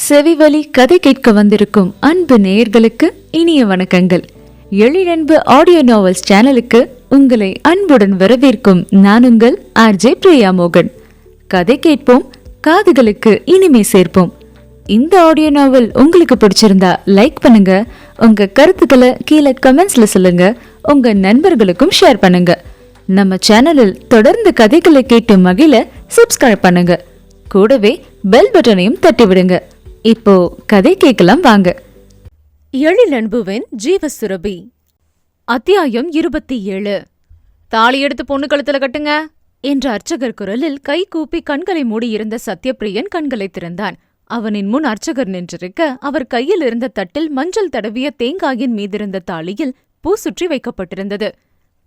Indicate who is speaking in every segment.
Speaker 1: செவிவழி கதை கேட்க வந்திருக்கும் அன்பு நேயர்களுக்கு இனிய வணக்கங்கள். எழிலன்பு ஆடியோ நாவல்ஸ் சேனலுக்கு உங்களை அன்புடன் வரவேற்கும் நான் உங்கள் ஆர்ஜே பிரியா மோகன். கதை கேட்போம், காதுகளுக்கு இனிமை சேர்ப்போம். இந்த ஆடியோ நாவல் உங்களுக்கு பிடிச்சிருந்தா லைக் பண்ணுங்க, உங்க கருத்துக்களை கீழே கமெண்ட்ஸ்ல சொல்லுங்க, உங்க நண்பர்களுக்கும் ஷேர் பண்ணுங்க. நம்ம சேனலில் தொடர்ந்து கதைகளை கேட்டு மகிழ சப்ஸ்கிரைப் பண்ணுங்க. கூடவே பெல் பட்டனையும் தட்டி விடுங்க. இப்போ கதை கேட்கலாம் வாங்க.
Speaker 2: எழிலன்புவின் ஜீவசுரபி, அத்தியாயம் 27. தாலி எடுத்து பொண்ணு கழுத்துல கட்டுங்க என்ற அர்ச்சகர் குரலில் கை கூப்பி கண்களை மூடியிருந்த சத்யபிரியன் கண்களை திறந்தான். அவனின் முன் அர்ச்சகர் நின்றிருக்க, அவர் கையில் இருந்த தட்டில் மஞ்சள் தடவிய தேங்காயின் மீதிருந்த தாலியில் பூ சுற்றி வைக்கப்பட்டிருந்தது.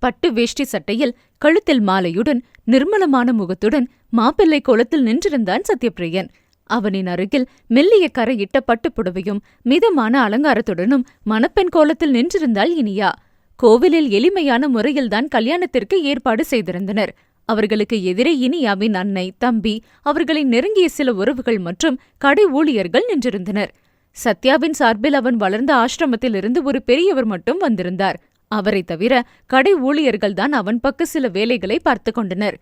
Speaker 2: பட்டு வேஷ்டி சட்டையில் கழுத்தில் மாலையுடன் நிர்மலமான முகத்துடன் மாப்பிள்ளை கோலத்தில் நின்றிருந்தான் சத்யபிரியன். அவனின் அருகில் மெல்லிய கரையிட்ட பட்டுப்புடவையும் மிதமான அலங்காரத்துடனும் மணப்பெண் கோலத்தில் நின்றிருந்தாள் இனியா. கோவிலில் எளிமையான முறையில்தான் கல்யாணத்திற்கு ஏற்பாடு செய்திருந்தனர். அவர்களுக்கு எதிரே இனியாவின் அன்னை, தம்பி, அவர்களின் நெருங்கிய சில உறவுகள் மற்றும் கடை ஊழியர்கள் நின்றிருந்தனர். சத்யாவின் சார்பில் அவன் வளர்ந்த ஆசிரமத்திலிருந்து ஒரு பெரியவர் மட்டும் வந்திருந்தார். அவரை தவிர கடை ஊழியர்கள்தான் அவன் பக்க சில வேலைகளை பார்த்து கொண்டனர்.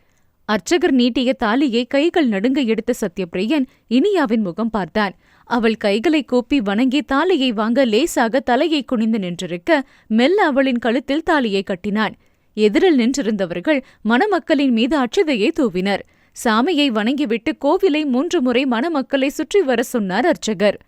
Speaker 2: அர்ச்சகர் நீட்டிய தாலியை கைகள் நடுங்க எடுத்த சத்யபிரியன் இனியாவின் முகம் பார்த்தான். அவள் கைகளை கூப்பி வணங்கி தாலியை வாங்க லேசாக தலையை குனிந்து நின்றிருக்க, மெல்ல அவளின் கழுத்தில் தாலியை கட்டினான். எதிரில் நின்றிருந்தவர்கள் மணமக்களின் மீது அட்சதையை தூவினர். சாமியை வணங்கிவிட்டு கோவிலை 3 முறை மணமக்களை சுற்றி வர சொன்னார் அர்ச்சகர்.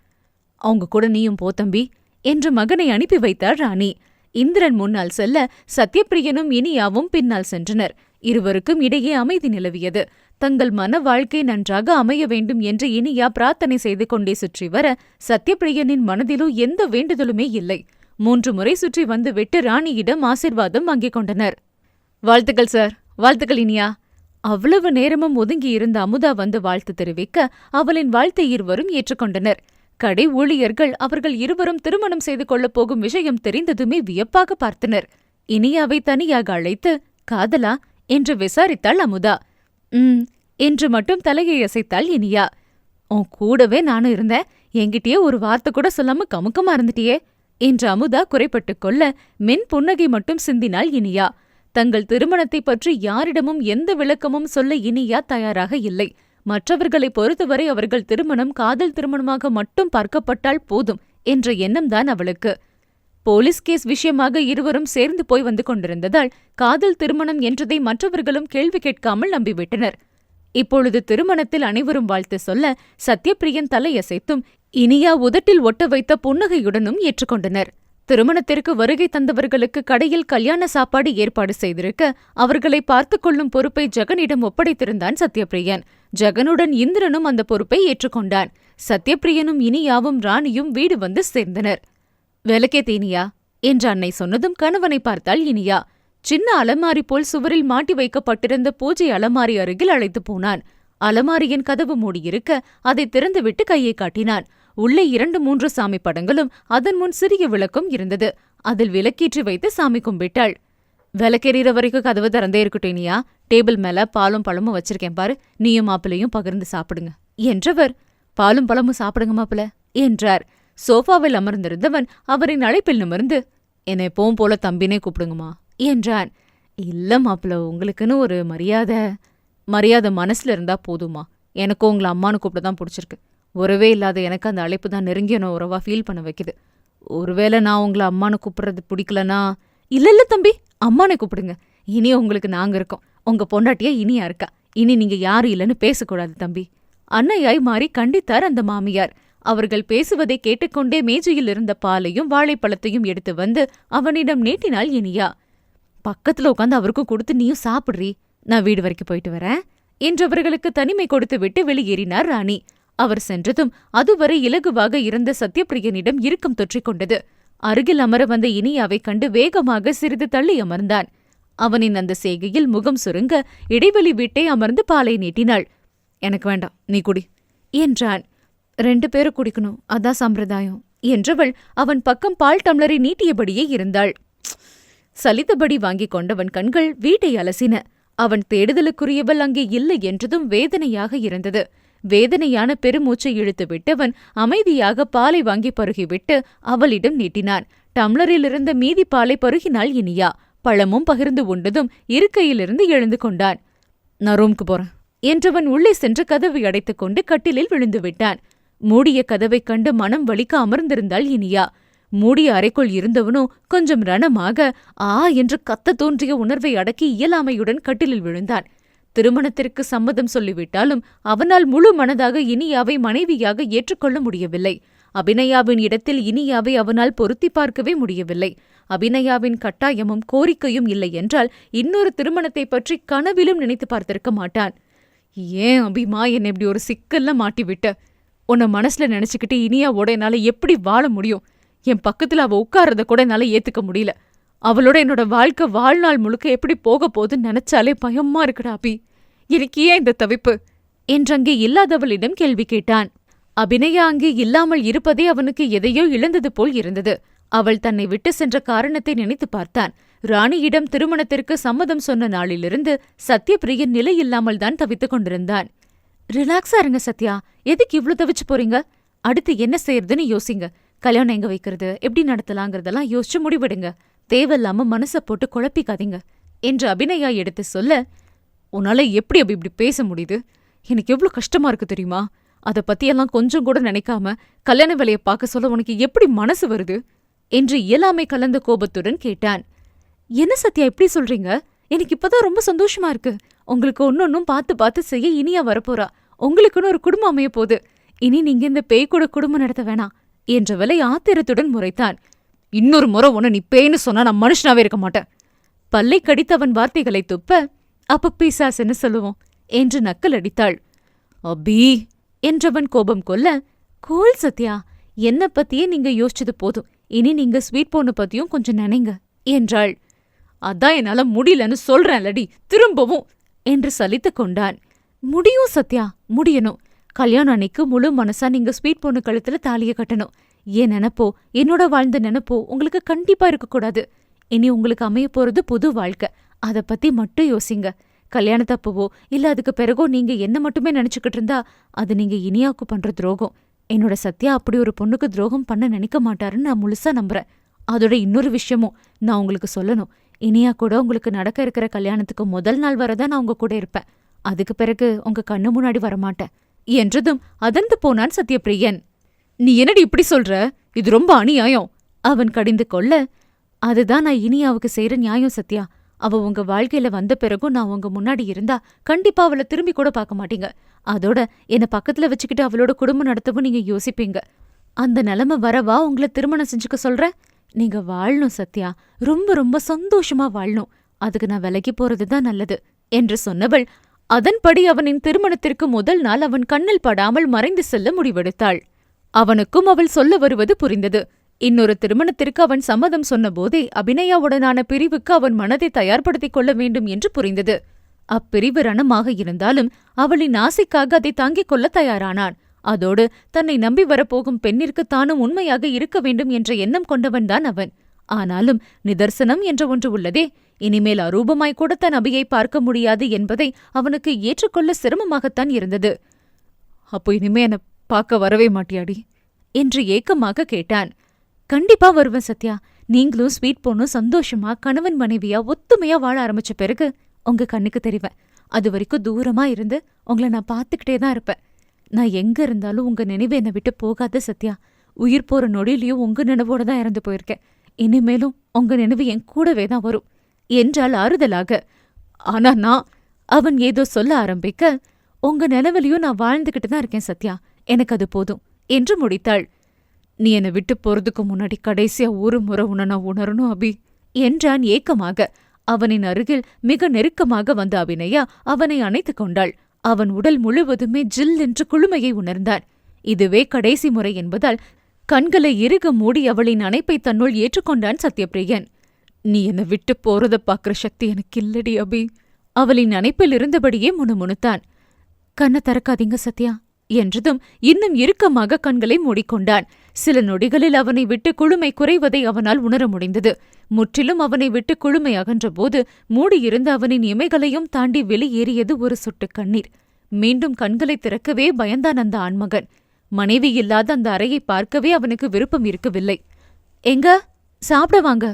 Speaker 2: அவங்க கூட நீயும் போ தம்பி என்று மகனை அனுப்பி வைத்தார் ராணி. இந்திரன் முன்னால் செல்ல சத்யபிரியனும் இனியாவும் பின்னால் சென்றனர். இருவருக்கும் இடையே அமைதி நிலவியது. தங்கள் மன வாழ்க்கை நன்றாக அமைய வேண்டும் என்று இனியா பிரார்த்தனை செய்து கொண்டே சுற்றி வர, சத்யபிரியனின் மனதிலோ எந்த வேண்டுதலுமே இல்லை. 3 முறை சுற்றி வந்துவிட்டு ராணியிடம் ஆசிர்வாதம் வாங்கிக் கொண்டனர். வாழ்த்துக்கள் சார், வாழ்த்துக்கள் இனியா. அவ்வளவு நேரமும் ஒதுங்கியிருந்த அமுதா வந்து வாழ்த்து தெரிவிக்க, அவளின் வாழ்த்தை இருவரும் ஏற்றுக்கொண்டனர். கடை ஊழியர்கள் அவர்கள் இருவரும் திருமணம் செய்து கொள்ளப் போகும் விஷயம் தெரிந்ததுமே வியப்பாக பார்த்தனர். இனியாவை தனியாக அழைத்து, காதலா என்று விசாரித்தாள் அமுதா. என்று மட்டும் தலையை அசைத்தாள் இனியா. உன் கூடவே நானும் இருந்தேன், என்கிட்டயே ஒரு வார்த்தை கூட சொல்லாம கமுக்கமா இருந்துட்டியே என்று அமுதா குறைப்பட்டுக் கொள்ள, மென் புன்னகை மட்டும் சிந்தினாள் இனியா. தங்கள் திருமணத்தை பற்றி யாரிடமும் எந்த விளக்கமும் சொல்ல இனியா தயாராக இல்லை. மற்றவர்களை பொறுத்தவரை அவர்கள் திருமணம் காதல் திருமணமாக மட்டும் பார்க்கப்பட்டால் போதும் என்ற எண்ணம்தான் அவளுக்கு. போலீஸ் கேஸ் விஷயமாக இருவரும் சேர்ந்து போய் வந்து கொண்டிருந்ததால் காதல் திருமணம் என்றதை மற்றவர்களும் கேள்வி கேட்காமல் நம்பிவிட்டனர். இப்பொழுது திருமணத்தில் அனைவரும் வாழ்த்து சொல்ல, சத்யபிரியன் தலையசைத்தும் இனியா உதட்டில் ஒட்ட வைத்த புன்னகையுடனும் ஏற்றுக்கொண்டனர். திருமணத்திற்கு வருகை தந்தவர்களுக்கு கடையில் கல்யாண சாப்பாடு ஏற்பாடு செய்திருக்க, அவர்களை பார்த்து கொள்ளும் பொறுப்பை ஜெகனிடம் ஒப்படைத்திருந்தான் சத்யபிரியன். ஜெகனுடன் இந்திரனும் அந்த பொறுப்பை ஏற்றுக்கொண்டான். சத்யபிரியனும் இனியாவும் ராணியும் வீடு வந்து சேர்ந்தனர். விளக்கே தீனியா என்று அன்னை சொன்னதும் கணவனை பார்த்தாள் இனியா. சின்ன அலமாரி போல் சுவரில் மாட்டி வைக்கப்பட்டிருந்த பூஜை அலமாரி அருகில் அழைத்து போனான். அலமாரியின் கதவு மூடியிருக்க, அதை திறந்துவிட்டு கையை காட்டினான். உள்ளே 2-3 சாமி படங்களும் அதன் முன் சிறிய விளக்கும் இருந்தது. அதில் விளக்கேற்றி வைத்து சாமி கும்பிட்டாள். விளக்கெறிகிற வரைக்கும் கதவு திறந்தே இருக்கட்டேனியா, டேபிள் மேல பாலும் பழமும் வச்சிருக்கேன் பாரு, நீயும் மாப்பிளையும் பகிர்ந்து சாப்பிடுங்க என்றவர். பாலும் பழமும் சாப்பிடுங்க மாப்பிள என்றார். சோஃபாவில் அமர்ந்திருந்தவன் அவரின் அழைப்பில் நிமிர்ந்து, என்னை எப்பவும் போல தம்பினே கூப்பிடுங்கம்மா என்றான். இல்ல மாப்பிள, உங்களுக்குன்னு ஒரு மரியாதை மனசுல இருந்தா போதுமா. எனக்கும் உங்களை அம்மானு கூப்பிடதான் பிடிச்சிருக்கு. உறவே இல்லாத எனக்கு அந்த அழைப்பு தான் நெருங்கிய உறவா ஃபீல் பண்ண வைக்குது. ஒருவேளை நான் உங்களை அம்மானு கூப்பிடுறது பிடிக்கலனா? இல்ல தம்பி, அம்மானை கூப்பிடுங்க. இனி உங்களுக்கு நாங்க இருக்கோம். உங்க பொண்டாட்டியா இனியா இருக்கா. இனி நீங்க யாரும் இல்லைன்னு பேசக்கூடாது தம்பி. அன்னையாய் மாறி கண்டித்தார் அந்த மாமியார். அவர்கள் பேசுவதை கேட்டுக்கொண்டே மேஜையில் இருந்த பாலையும் வாழைப்பழத்தையும் எடுத்து வந்து அவனிடம் நீட்டினாள் இனியா. பக்கத்துல உட்காந்து அவருக்கும் கொடுத்து நீயும் சாப்பிடுறீ, நான் வீடு வரைக்கும் போயிட்டு வரேன் என்றவர்களுக்கு தனிமை கொடுத்து விட்டு வெளியேறினார் ராணி. அவர் சென்றதும் அதுவரை இலகுவாக இருந்த சத்யபிரியனிடம் இறுக்கம் தொற்றிக் கொண்டது. அருகில் அமர வந்த இனியாவை கண்டு வேகமாக சிறிது தள்ளி அமர்ந்தான். அவனின் அந்த செய்கையில் முகம் சுருங்க இடைவெளி விட்டே அமர்ந்து பாலை நீட்டினாள். எனக்கு வேண்டாம், நீ குடி என்றான். 2 பேரும் குடிக்கணும், அதான் சம்பிரதாயம் என்றவள் அவன் பக்கம் பால் டம்ளரை நீட்டியபடியே இருந்தாள். சலித்தபடி வாங்கிக் கொண்டவன் கண்கள் வீட்டை அலசின. அவன் தேடுதலுக்குரியவள் அங்கே இல்லை என்றதும் வேதனையாக இருந்தது. வேதனையான பெருமூச்சை இழுத்துவிட்டவன் அமைதியாக பாலை வாங்கி பருகிவிட்டு அவளிடம் நீட்டினான். டம்ளரிலிருந்த மீதி பாலை பருகினாள் இனியா. பழமும் பகிர்ந்து உண்டதும் இருக்கையிலிருந்து எழுந்து கொண்டான். நான் ரூம்க்கு போறேன் என்றவன் உள்ளே சென்று கதவை அடைத்துக் கொண்டு கட்டிலில் விழுந்து விட்டான். மூடிய கதவைக் கண்டு மனம் வலிக்க அமர்ந்திருந்தாள் இனியா. மூடிய அறைக்குள் இருந்தவனோ கொஞ்சம் ரணமாக ஆ என்று கத்த தோன்றிய உணர்வை அடக்கி இயலாமையுடன் கட்டிலில் விழுந்தான். திருமணத்திற்கு சம்மதம் சொல்லிவிட்டாலும் அவனால் முழு மனதாக இனியாவை மனைவியாக ஏற்றுக்கொள்ள முடியவில்லை. அபிநயாவின் இடத்தில் இனியாவை அவனால் பொருத்தி பார்க்கவே முடியவில்லை. அபிநயாவின் கட்டாயமும் கோரிக்கையும் இல்லை என்றால் இன்னொரு திருமணத்தை பற்றி கனவிலும் நினைத்து பார்த்திருக்க மாட்டான். ஏன் அபிமா என்னை இப்படி ஒரு சிக்கல்ல மாட்டிவிட்ட? உன்னை மனசுல நினைச்சுக்கிட்டு இனியாவோட என்னால எப்படி வாழ முடியும்? என் பக்கத்துல அவ உட்கார்றத கூட என்னால ஏத்துக்க முடியல. அவளோட என்னோட வாழ்க்கை வாழ்நாள் முழுக்க எப்படி போக போகுதுன்னு நினைச்சாலே பயமா இருக்குடா அபி. எனக்கு ஏன் இந்த தவிப்பு என்றங்கே இல்லாதவளிடம் கேள்வி கேட்டான். அபிநயா அங்கே இல்லாமல் இருப்பதே அவனுக்கு எதையோ இழந்தது போல் இருந்தது. அவள் தன்னை விட்டு சென்ற காரணத்தை நினைத்து பார்த்தான். ராணியிடம் திருமணத்திற்கு சம்மதம் சொன்ன நாளிலிருந்து சத்யபிரியன் நிலை இல்லாமல் தான் தவித்துக் கொண்டிருந்தான். ரிலாக்ஸா இருங்க சத்யா, எதுக்கு இவ்ளோ தவிச்சு போறீங்க? அடுத்து என்ன செய்யறதுன்னு யோசிங்க. கல்யாணம் எங்க வைக்கிறது, எப்படி நடத்தலாங்கிறதெல்லாம் யோசிச்சு முடிவிடுங்க. தேவையில்லாம மனசை போட்டு குழப்பிக்காதீங்க என்று அபிநயா எடுத்து சொல்ல, உன்னால எப்படி அப்படி இப்படி பேச முடியுது? எனக்கு எவ்வளவு கஷ்டமா இருக்கு தெரியுமா? அதை பத்தியெல்லாம் கொஞ்சம் கூட நினைக்காம கல்யாண வேலையை பார்க்க சொல்ல உனக்கு எப்படி மனசு வருது என்று இயலாமை கலந்த கோபத்துடன் கேட்டான். என்ன சத்யா இப்படி சொல்றீங்க? எனக்கு இப்பதான் ரொம்ப சந்தோஷமா இருக்கு. உங்களுக்கு ஒன்னொன்னும் பார்த்து பார்த்து செய்ய இனியா வரப்போறா. உங்களுக்குன்னு ஒரு குடும்பம் அமைய போகுது. இனி நீங்க இந்த பேய் கூட குடும்பம் நடத்த வேணாம் என்றவளை ஆத்திரத்துடன் முறைத்தான். இன்னொரு முறை உன்னை நீ பேய்னு சொன்னா நான் மனுஷனாவே இருக்க மாட்டேன். பல்லை கடித்தவன் வார்த்தைகளை துப்ப, அப்ப பிசாசுன்னு சொல்லுவோம் என்று நக்கல் அடித்தாள். அபி என்றவன் கோபம் கொல்ல, கோல் சத்யா, என்ன பத்தியே நீங்க யோசிச்சது போதும். இனி நீங்க ஸ்வீட் பொண்ணு பத்தியும் கொஞ்சம் நினைங்க என்றாள். அதான் என்னால முடியலன்னு சொல்றேன்லடி, திரும்பவும் என்று சலித்துக் கொண்டான். முடியும் சத்யா, முடியணும். கல்யாணம் அன்னைக்கு முழு மனசா நீங்க ஸ்வீட் பொண்ணு கழுத்துல தாலிய கட்டணும். ஏன் நினைப்போ, என்னோட வாழ்ந்த நினைப்போ உங்களுக்கு கண்டிப்பா இருக்கக்கூடாது. இனி உங்களுக்கு அமைய போறது புது வாழ்க்கை. அத பத்தி மட்டும் யோசிங்க. கல்யாணத்தப்பவோ இல்ல அதுக்கு பிறகோ நீங்க என்ன மட்டுமே நினைச்சுக்கிட்டு இருந்தா அது நீங்க இனியாவுக்கு பண்ற துரோகம். என்னோட சத்யா அப்படி ஒரு பொண்ணுக்கு துரோகம் பண்ண நினைக்க மாட்டாருன்னு நான் முழுசா நம்புறேன். அதோட இன்னொரு விஷயமும் நான் உங்களுக்கு சொல்லணும். இனியா கூட உங்களுக்கு நடக்க இருக்கிற கல்யாணத்துக்கு முதல் நாள் வரதான் நான் உங்க கூட இருப்பேன். அதுக்கு பிறகு உங்க கண்ணு முன்னாடி வரமாட்டேன் என்றதும் அதந்து போனான் சத்யபிரியன். நீ என்னடி இப்படி சொல்ற? இது ரொம்ப அநியாயம் அவன் கடிந்து கொள்ள. அதுதான் நான் இனியாவுக்கு செய்யற நியாயம் சத்யா. அவ உங்க வாழ்க்கையில வந்த பிறகும் நான் உங்க முன்னாடி இருந்தா கண்டிப்பா அவளை திரும்பி கூட பார்க்க மாட்டீங்க. அதோட என்ன பக்கத்துல வச்சுக்கிட்டு அவளோட குடும்பம் நடத்தவும் நீங்க யோசிப்பீங்க. அந்த நிலைமை வரவா உங்களை திருமணம் செஞ்சுக்க சொல்ற? நீங்க வாழணும் சத்யா, ரொம்ப ரொம்ப சந்தோஷமா வாழணும். அதுக்கு நான் விலகி போறதுதான் நல்லது என்று சொன்னவள் அதன்படி அவனின் திருமணத்திற்கு முதல் நாள் அவன் கண்ணில் படாமல் மறைந்து செல்ல முடிவெடுத்தாள். அவனுக்கும் அவள் சொல்ல வருவது புரிந்தது. இன்னொரு திருமணத்திற்கு அவன் சம்மதம் சொன்னபோதே அபிநயாவுடனான பிரிவுக்கு அவன் மனதை தயார்படுத்திக் கொள்ள வேண்டும் என்று புரிந்தது. அப்பிரிவு ரணமாக இருந்தாலும் அவளின் ஆசைக்காக அதை தாங்கிக் கொள்ள தயாரானான். அதோடு தன்னை நம்பி வரப்போகும் பெண்ணிற்கு தானும் உண்மையாக இருக்க வேண்டும் என்ற எண்ணம் கொண்டவன்தான் அவன். ஆனாலும் நிதர்சனம் என்ற ஒன்று உள்ளதே. இனிமேல் அரூபமாய் கூட தன் அபியை பார்க்க முடியாது என்பதை அவனுக்கு ஏற்றுக்கொள்ள சிரமமாகத்தான் இருந்தது. அப்போ இனிமே என்ன பார்க்க வரவே மாட்டியாடி என்று ஏக்கமாக கேட்டான். கண்டிப்பா வருவேன் சத்யா. நீங்களும் ஸ்வீட் பொண்ணும் சந்தோஷமா கணவன் மனைவியா ஒத்துமையா வாழ ஆரம்பிச்ச பிறகு உங்க கண்ணுக்கு தெரிவேன். அது வரைக்கும் தூரமா இருந்து உங்களை நான் பார்த்துக்கிட்டே தான் இருப்பேன். நான் எங்க இருந்தாலும் உங்க நினைவு என்னை விட்டு போகாத சத்யா. உயிர் போற நொடியிலையும் உங்க நினைவோட தான் இறந்து போயிருக்கேன். இனிமேலும் உங்க நினைவு என் கூடவே தான் வரும் என்றால் ஆறுதலாக. ஆனா அவன் ஏதோ சொல்ல ஆரம்பிக்க, உங்க நினைவிலையும் நான் வாழ்ந்துகிட்டு தான் இருக்கேன் சத்யா, எனக்கு அது போதும் என்று முடித்தாள். நீ என்னை விட்டு போறதுக்கு முன்னாடி கடைசியா ஒரு முறை உன்னை நான் உணரணும் அபி என்றான் ஏக்கமாக. அவனின் அருகில் மிக நெருக்கமாக வந்த அபிநயா அவனை அணைத்துக் கொண்டாள். அவன் உடல் முழுவதுமே ஜில் என்று குளுமையை உணர்ந்தான். இதுவே கடைசி முறை என்பதால் கண்களை இறுக மூடி அவளின் அணைப்பை தன்னுள் ஏற்றுக்கொண்டான் சத்யபிரியன். நீ என்னை விட்டு போறத பாக்குற சக்தி எனக்கு இல்லடி அபி. அவளின் அணைப்பில் இருந்தபடியே முணுமுணுத்தான். கண்ணை திறக்காதீங்க சத்யா என்றதும் இன்னும் இறுக்கமாக கண்களை மூடிக்கொண்டான். சில நொடிகளில் அவனை விட்டு குளுமை குறைவதை அவனால் உணர முடிந்தது. முற்றிலும் அவனை விட்டு குளுமை அகன்றபோது மூடியிருந்த அவனின் இமைகளையும் தாண்டி வெளியேறியது ஒரு சொட்டு கண்ணீர். மீண்டும் கண்களை திறக்கவே பயந்தான் அந்த ஆண்மகன். மனைவி இல்லாத அந்த அறையை பார்க்கவே அவனுக்கு விருப்பம் இருக்கவில்லை. எங்க சாப்பிட வாங்க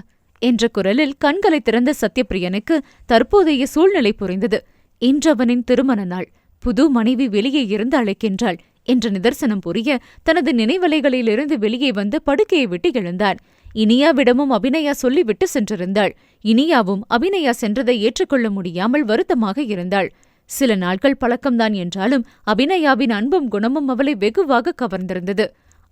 Speaker 2: என்ற குரலில் கண்களை திறந்த சத்யபிரியனுக்கு தற்போதைய சூழ்நிலை புரிந்தது. இன்றவனின் திருமண நாள். புது மனைவி வெளியே இருந்து அழைக்கின்றாள் என்ற நிதர்சனம் புரிய தனது நினைவலைகளிலிருந்து வெளியே வந்து படுக்கையை விட்டு எழுந்தான். இனியாவிடமும் அபிநயா சொல்லிவிட்டு சென்றிருந்தாள். இனியாவும் அபிநயா சென்றதை ஏற்றுக்கொள்ள முடியாமல் வருத்தமாக இருந்தாள். சில நாட்கள் பழக்கம்தான் என்றாலும் அபிநயாவின் அன்பும் குணமும் அவளை வெகுவாக கவர்ந்திருந்தது.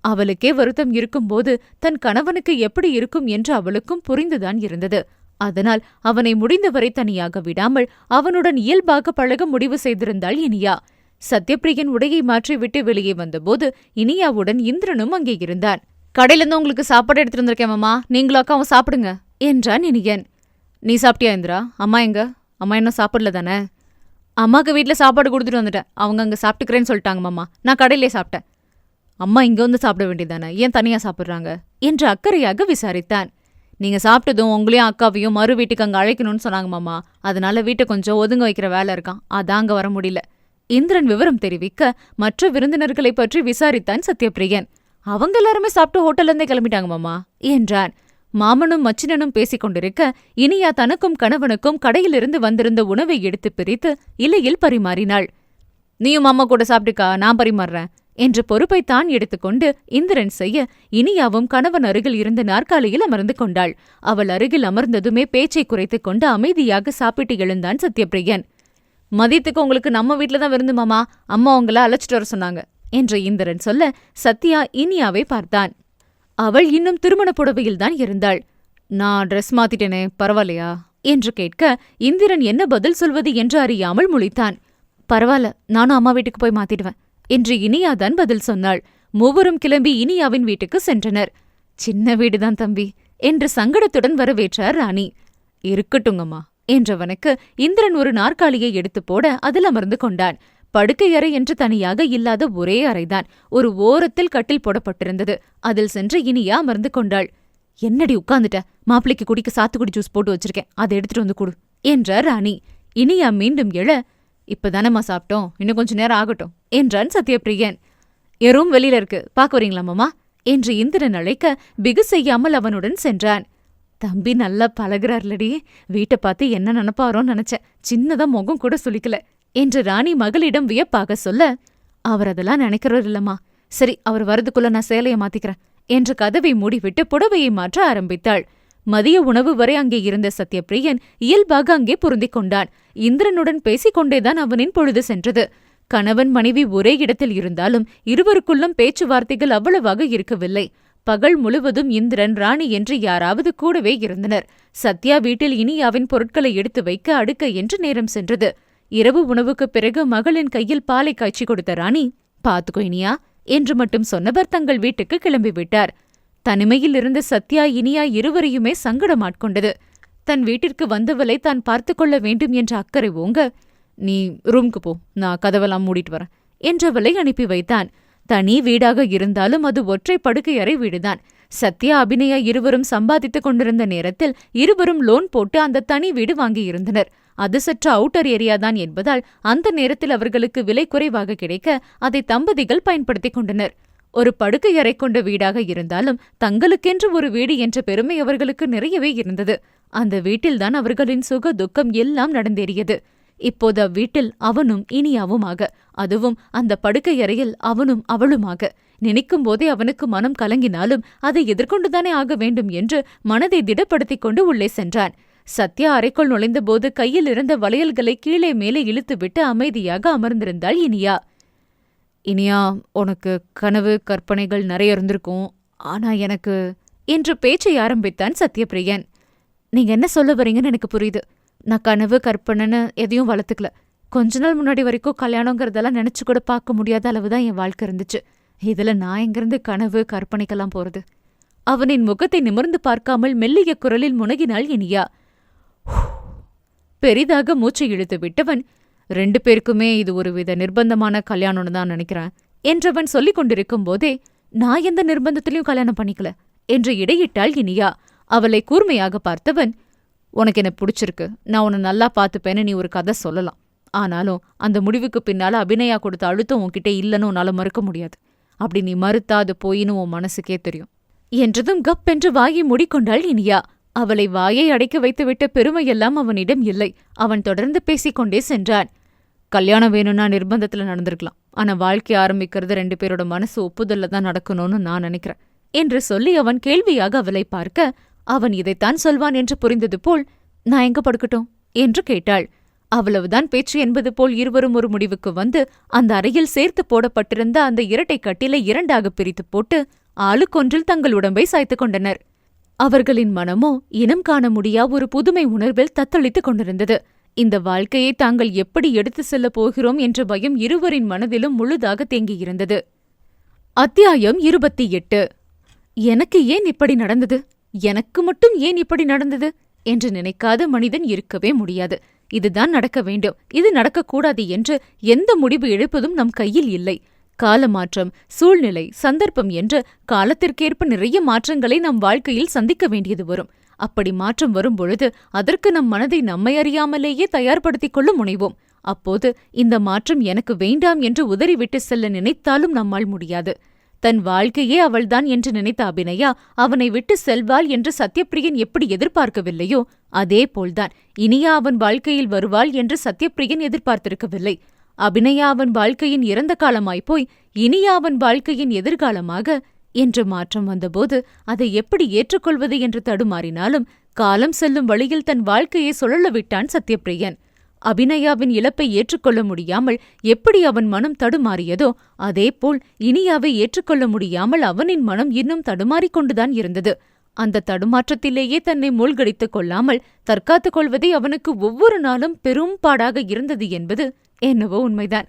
Speaker 2: அவளுக்கே வருத்தம் இருக்கும்போது தன் கணவனுக்கு எப்படி இருக்கும் என்று அவளுக்கும் புரிந்துதான் இருந்தது. அதனால் அவனை முடிந்தவரை தனியாக விடாமல் அவனுடன் இயல்பாக பழக முடிவு செய்திருந்தாள் இனியா. சத்யபிரியன் உடையை மாற்றிவிட்டு வெளியே வந்தபோது இனியாவுடன் இந்திரனும் அங்கே இருந்தான். கடையிலிருந்து உங்களுக்கு சாப்பாடு எடுத்துட்டு வந்திருக்கேன் மாமா, நீங்களும் அக்காவும் சாப்பிடுங்க என்றான் இனியன். நீ சாப்பிட்டியா இந்திரா? அம்மா எங்க? அம்மா இன்னும் சாப்பிடல தானே? அம்மாக்கு வீட்டுல சாப்பாடு கொடுத்துட்டு வந்துட்டேன், அவங்க அங்க சாப்பிட்டுக்கிறேன்னு சொல்லிட்டாங்க மாமா, நான் கடையிலே சாப்பிட்டேன். அம்மா இங்க வந்து சாப்பிட வேண்டியதானே, ஏன் தனியா சாப்பிட்றாங்க என்று அக்கறையாக விசாரித்தான். நீங்க சாப்பிட்டதும் உங்களையும் அக்காவையும் மறு வீட்டுக்கு அங்க அழைக்கணும்னு சொன்னாங்க மாமா, அதனால வீட்டை கொஞ்சம் ஒதுங்க வைக்கிற வேலை இருக்கான், அதான் அங்க வர முடியல. இந்திரன் விவரம் தெரிவிக்க மற்ற விருந்தினர்களை பற்றி விசாரித்தான் சத்யபிரியன். அவங்க எல்லாருமே சாப்பிட்டு ஹோட்டல்ல இருந்தே கிளம்பிட்டாங்க மாமா என்றான். மாமனும் மச்சினனும் பேசிக் கொண்டிருக்க இனியா தனக்கும் கணவனுக்கும் கடையிலிருந்து வந்திருந்த உணவை எடுத்து பிரித்து இலையில் பரிமாறினாள். நீயும் மாமா கூட சாப்பிட்டுக்கா, நான் பரிமாறுறேன் என்று பொறுப்பை தான் எடுத்துக்கொண்டு இந்திரன் செய்ய இனியாவும் கணவன் அருகில் இருந்த நாற்காலியில் அமர்ந்து கொண்டாள். அவள் அருகில் அமர்ந்ததுமே பேச்சை குறைத்துக் கொண்டு அமைதியாக சாப்பிட்டு எழுந்தான் சத்யபிரியன். மதியத்துக்கு உங்களுக்கு நம்ம வீட்டுல தான் விருந்து மாமா, அம்மா உங்களை அழைச்சிட்டு வர சொன்னாங்க என்று இந்திரன் சொல்ல சத்யா இனியாவை பார்த்தான். அவள் இன்னும் திருமண புடவையில்தான் இருந்தாள். நான் ட்ரெஸ் மாத்திட்டேனே, பரவாயில்லையா என்று கேட்க இந்திரன் என்ன பதில் சொல்வது என்று அறியாமல் முழித்தான். பரவாயில்ல, நானும் அம்மா வீட்டுக்கு போய் மாத்திடுவேன் என்று இனியாதான் பதில் சொன்னாள். மூவரும் கிளம்பி இனியாவின் வீட்டுக்கு சென்றனர். சின்ன வீடுதான் தம்பி என்று சங்கடத்துடன் வரவேற்றார் ராணி. இருக்கட்டுங்கம்மா என்றவனுக்கு இந்திரன் ஒரு நாற்காலியை எடுத்து போட அதில் அமர்ந்து கொண்டான். படுக்கையறை என்று தனியாக இல்லாத ஒரே அறைதான். ஒரு ஓரத்தில் கட்டில் போடப்பட்டிருந்தது. அதில் சென்று இனியா அமர்ந்து கொண்டாள். என்னடி உட்கார்ந்துட்ட? மாப்பிளைக்கு குடிக்க சாத்துக்குடி ஜூஸ் போட்டு வச்சிருக்கேன், அதை எடுத்துட்டு வந்து கொடு என்றார் ராணி. இனியா மீண்டும் எழ, இப்பதானம்மா சாப்பிட்டோம், இன்னும் கொஞ்ச நேரம் ஆகட்டும் என்றான் சத்யபிரியன். என் ரூம் வெளியில இருக்கு, பார்க்க வரீங்களா மாமா என்று இந்திரன் அழைக்க பிகு செய்யாமல் அவனுடன் சென்றான். தம்பி நல்லா பழகுறார்லடி, வீட்டை பார்த்து என்ன நினைப்பாரோன்னு நினைச்சேன், சின்னதா முகம் கூட சுளிக்கல என்று ராணி மகளிடம் வியப்பாக சொல்ல, அவர் அதெல்லாம் நினைக்கிறார் இல்லம்மா, சரி அவர் வரதுக்குள்ள நான் சேலையை மாத்திக்கிறேன் என்று கதவை மூடிவிட்டு புடவையை மாற்ற ஆரம்பித்தாள். மதிய உணவு வரை அங்கே இருந்த சத்யபிரியன் இயல்பாக அங்கே பொருந்திக் கொண்டான். இந்திரனுடன் பேசிக்கொண்டேதான் அவனின் பொழுது சென்றது. கணவன் மனைவி ஒரே இடத்தில் இருந்தாலும் இருவருக்குள்ளும் பேச்சுவார்த்தைகள் அவ்வளவாக இருக்கவில்லை. பகல் முழுவதும் இந்திரன் ராணி என்று யாராவது கூடவே இருந்தனர். சத்யா வீட்டில் இனியாவின் பொருட்களை எடுத்து வைக்க அடுக்க என்று நேரம் சென்றது. இரவு உணவுக்குப் பிறகு மகளின் கையில் பாலை காய்ச்சி கொடுத்த ராணி, பாத்துக்கோ இனியா என்று மட்டும் சொன்னவர் தங்கள் வீட்டுக்கு கிளம்பிவிட்டார். தனிமையில் இருந்த சத்யா இனியா இருவரையுமே சங்கடமாட்கொண்டது. தன் வீட்டிற்கு வந்தவளை தான் பார்த்து கொள்ள வேண்டும் என்ற அக்கறை ஓங்க, நீ ரூம்க்கு போ, நான் கதவெல்லாம் மூடிட்டு வரேன் என்றவளை அனுப்பி வைத்தான். தனி வீடாக இருந்தாலும் அது ஒற்றை படுக்கையறை வீடுதான். சத்யா அபிநயா இருவரும் சம்பாதித்துக் கொண்டிருந்த நேரத்தில் இருவரும் லோன் போட்டு அந்த தனி வீடு வாங்கியிருந்தனர். அது சற்று அவுட்டர் ஏரியாதான் என்பதால் அந்த நேரத்தில் அவர்களுக்கு விலை குறைவாக கிடைக்க அதை தம்பதிகள் பயன்படுத்திக் கொண்டனர். ஒரு படுக்கையறை கொண்ட வீடாக இருந்தாலும் தங்களுக்கென்று ஒரு வீடு என்ற பெருமை அவர்களுக்கு நிறையவே இருந்தது. அந்த வீட்டில்தான் அவர்களின் சுக துக்கம் எல்லாம் நடந்தேறியது. இப்போது அவ்வீட்டில் அவனும் இனியாவுமாக, அதுவும் அந்த படுக்கையறையில் அவனும் அவளுமாக. நினைக்கும் போதே அவனுக்கு மனம் கலங்கினாலும் அதை எதிர்கொண்டுதானே ஆக வேண்டும் என்று மனதை திடப்படுத்திக் கொண்டு உள்ளே சென்றான். சத்யா அறைக்குள் நுழைந்தபோது கையில் இருந்த வளையல்களை கீழே மேலே இழுத்துவிட்டு அமைதியாக அமர்ந்திருந்தாள் இனியா. இனியா, உனக்கு கனவு கற்பனைகள் நிறைய இருந்திருக்கும், ஆனா எனக்கு என்று பேச்சை ஆரம்பித்தான் சத்யபிரியன். நீங்க என்ன சொல்ல வரீங்கன்னு எனக்கு புரியுது. நான் கனவு கற்பனைன்னு எதையும் வளர்த்துக்கல. கொஞ்ச நாள் முன்னாடி வரைக்கும் கல்யாணங்கிறதெல்லாம் நினைச்சு கூட பார்க்க முடியாத அளவுதான் என் வாழ்க்கை இருந்துச்சு. இதுல நான் எங்கிருந்து கனவு கற்பனைக்கெல்லாம் போறது? அவனின் முகத்தை நிமிர்ந்து பார்க்காமல் மெல்லிய குரலில் முனகினாள் இனியா. பெரிதாக மூச்சை இழுத்து விட்டவன், 2 பேருக்குமே இது ஒருவித நிர்பந்தமான கல்யாணம்னு தான் நினைக்கிறேன் என்றவன் சொல்லிக் கொண்டிருக்கும் போதே, நான் எந்த நிர்பந்தத்திலையும் கல்யாணம் பண்ணிக்கல என்று இடையிட்டாள் இனியா. அவளை கூர்மையாக பார்த்தவன், உனக்கு என்ன பிடிச்சிருக்கு, நான் உன்னை நல்லா பார்த்துப்பேன்னு நீ ஒரு கதை சொல்லலாம், ஆனாலும் அந்த முடிவுக்கு பின்னால அபிநயா கொடுத்த அழுத்தம் உன்கிட்ட இல்லைன்னு உன்னால மறுக்க முடியாது. அப்படி நீ மறுத்தா அது போயின்னு உன் மனசுக்கே தெரியும் என்றதும் கப் என்று வாயை மூடிக்கொண்டாள் இனியா. அவளை வாயை அடைக்க வைத்துவிட்ட பெருமையெல்லாம் அவனிடம் இல்லை. அவன் தொடர்ந்து பேசிக்கொண்டே சென்றான். கல்யாணம் வேணும்னா நிர்பந்தத்துல நடந்திருக்கலாம். ஆனா வாழ்க்கை ஆரம்பிக்கிறது 2 பேரோட மனசு ஒப்புதல்ல தான் நடக்கணும்னு நான் நினைக்கிறேன் என்று சொல்லி அவன் கேள்வியாக அவளை பார்க்க, அவன் இதைத்தான் சொல்வான் என்று புரிந்தது போல், நான் எங்க படுக்கட்டும் என்று கேட்டாள். அவ்வளவுதான் பேச்சு என்பது போல் இருவரும் ஒரு முடிவுக்கு வந்து அந்த அறையில் சேர்த்து போடப்பட்டிருந்த அந்த இரட்டை கட்டிலை 2ஆக பிரித்து போட்டு ஆளுக்கொன்றில் தங்கள் உடம்பை சாய்த்துக் கொண்டனர். அவர்களின் மனமோ இனம் காண முடியா ஒரு புதுமை உணர்வில் தத்தளித்துக் கொண்டிருந்தது. இந்த வாழ்க்கையை தாங்கள் எப்படி எடுத்து செல்லப் போகிறோம் என்ற பயம் இருவரின் மனதிலும் முழுதாக தேங்கியிருந்தது. அத்தியாயம் 28. எனக்கு ஏன் இப்படி நடந்தது, எனக்கு மட்டும் ஏன் இப்படி நடந்தது என்று நினைக்காத மனிதன் இருக்கவே முடியாது. இதுதான் நடக்க வேண்டும், இது நடக்கக்கூடாது என்று எந்த முடிவு எடுப்பதும் நம் கையில் இல்லை. காலமாற்றம், சூழ்நிலை, சந்தர்ப்பம் என்று காலத்திற்கேற்ப நிறைய மாற்றங்களை நம் வாழ்க்கையில் சந்திக்க வேண்டியது வரும். அப்படி மாற்றம் வரும்பொழுது அதற்கு நம் மனதை நம்மை அறியாமலேயே தயார்படுத்திக் கொள்ள முனைவோம். அப்போது இந்த மாற்றம் எனக்கு வேண்டாம் என்று உதறிவிட்டு செல்ல நினைத்தாலும் நம்மால் முடியாது. தன் வாழ்க்கையே அவள்தான் என்று நினைத்த அபிநயா அவனை விட்டு செல்வாள் என்று சத்யப்பிரியன் எப்படி எதிர்பார்க்கவில்லையோ அதே போல்தான் இனியா அவன் வாழ்க்கையில் வருவாள் என்று சத்யப்பிரியன் எதிர்பார்த்திருக்கவில்லை. அபிநயா அவன் வாழ்க்கையின் இறந்த காலமாய்ப்போய் இனியா அவன் வாழ்க்கையின் எதிர்காலமாக என்று மாற்றம் வந்தபோது அதை எப்படி ஏற்றுக்கொள்வது என்று தடுமாறினாலும் காலம் செல்லும் வழியில் தன் வாழ்க்கையை சுழல விட்டான் சத்யப்பிரியன். அபிநயாவின் இழப்பை ஏற்றுக்கொள்ள முடியாமல் எப்படி அவன் மனம் தடுமாறியதோ அதேபோல் இனியாவை ஏற்றுக்கொள்ள முடியாமல் அவனின் மனம் இன்னும் தடுமாறிக் கொண்டுதான் இருந்தது. அந்த தடுமாற்றத்திலேயே தன்னை மூழ்கடித்துக் கொள்ளாமல் தற்காத்துக் கொள்வதே அவனுக்கு ஒவ்வொரு நாளும் பெரும் பாடாக இருந்தது என்பது என்னவோ உண்மைதான்.